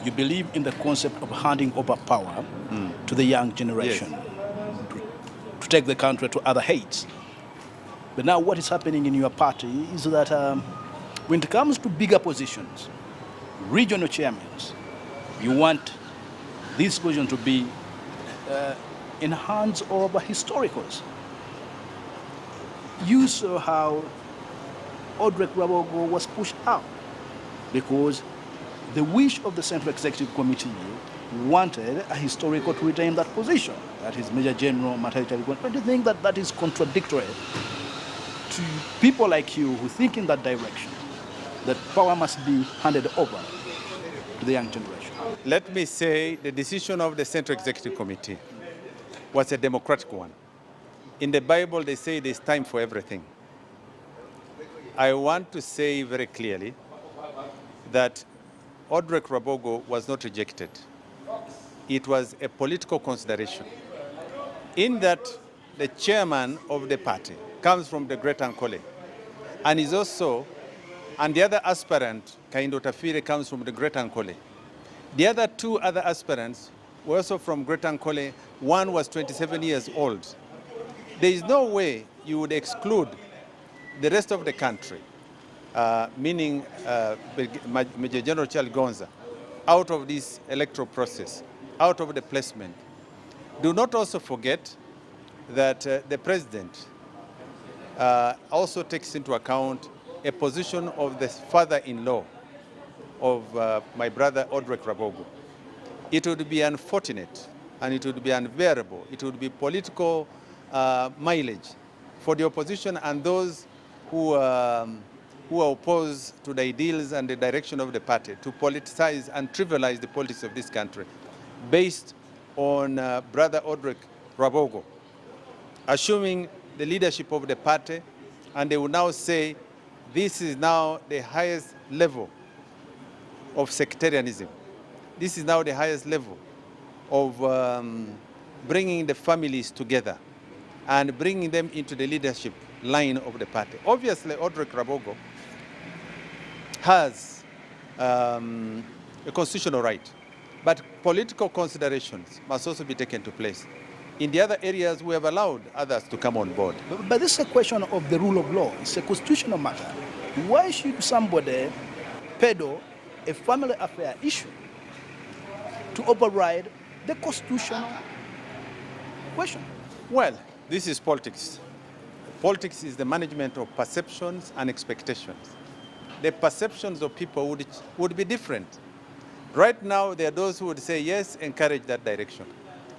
you believe in the concept of handing over power to the young generation, yes, to take the country to other heights. But now what is happening in your party is that when it comes to bigger positions, regional chairmen, you want these positions to be in hands of historicals. You saw how Odrek Rwabwogo was pushed out because the wish of the Central Executive Committee wanted a historical to retain that position. That is Major General Matayo Kyaligonza. But do you think that that is contradictory to people like you who think in that direction, that power must be handed over to the young generation? Let me say the decision of the Central Executive Committee was a democratic one. In the Bible, they say there's time for everything. I want to say very clearly that Odrek Rwabwogo was not rejected. It was a political consideration. In that, the chairman of the party comes from the Great Ankole, and is also, and the other aspirant, Kaindo Tafire, comes from the Great Ankole. The other two other aspirants were also from Great Ankole. One was 27 years old. There is no way you would exclude the rest of the country, meaning Major General Kyaligonza, out of this electoral process, out of the placement. Do not also forget that the president also takes into account a position of the father-in-law of my brother Odrek Rwabwogo. It would be unfortunate and it would be unbearable. It would be political mileage for the opposition and those who are opposed to the ideals and the direction of the party to politicize and trivialize the politics of this country based on brother Odrek Rwabwogo, assuming the leadership of the party, and they will now say this is now the highest level of sectarianism. This is now the highest level of bringing the families together and bringing them into the leadership line of the party. Obviously, Odrek Rwabwogo has a constitutional right, but political considerations must also be taken to place. In the other areas, we have allowed others to come on board. But this is a question of the rule of law. It's a constitutional matter. Why should somebody peddle a family affair issue to override the constitutional question? Well, this is politics. Politics is the management of perceptions and expectations. The perceptions of people would be different. Right now, there are those who would say, yes, encourage that direction.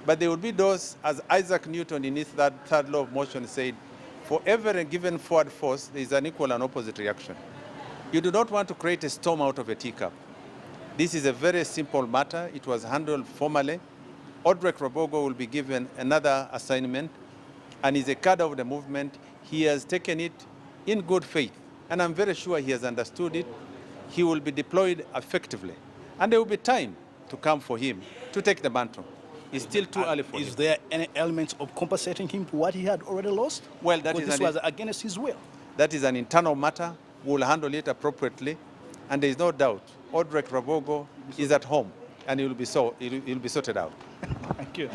But there would be those, as Isaac Newton in his third law of motion said, for every given forward force, there is an equal and opposite reaction. You do not want to create a storm out of a teacup. This is a very simple matter. It was handled formally. Odrek Rwabwogo will be given another assignment, and is a cadre of the movement. He has taken it in good faith, and I'm very sure he has understood it. He will be deployed effectively, and there will be time to come for him to take the mantle. It's still too early for him. Is there any elements of compensating him for what he had already lost? Well, this was against his will. That is an internal matter. We'll handle it appropriately, and there is no doubt Odrek Rwabwogo is at home, and he will be sorted out. Thank you.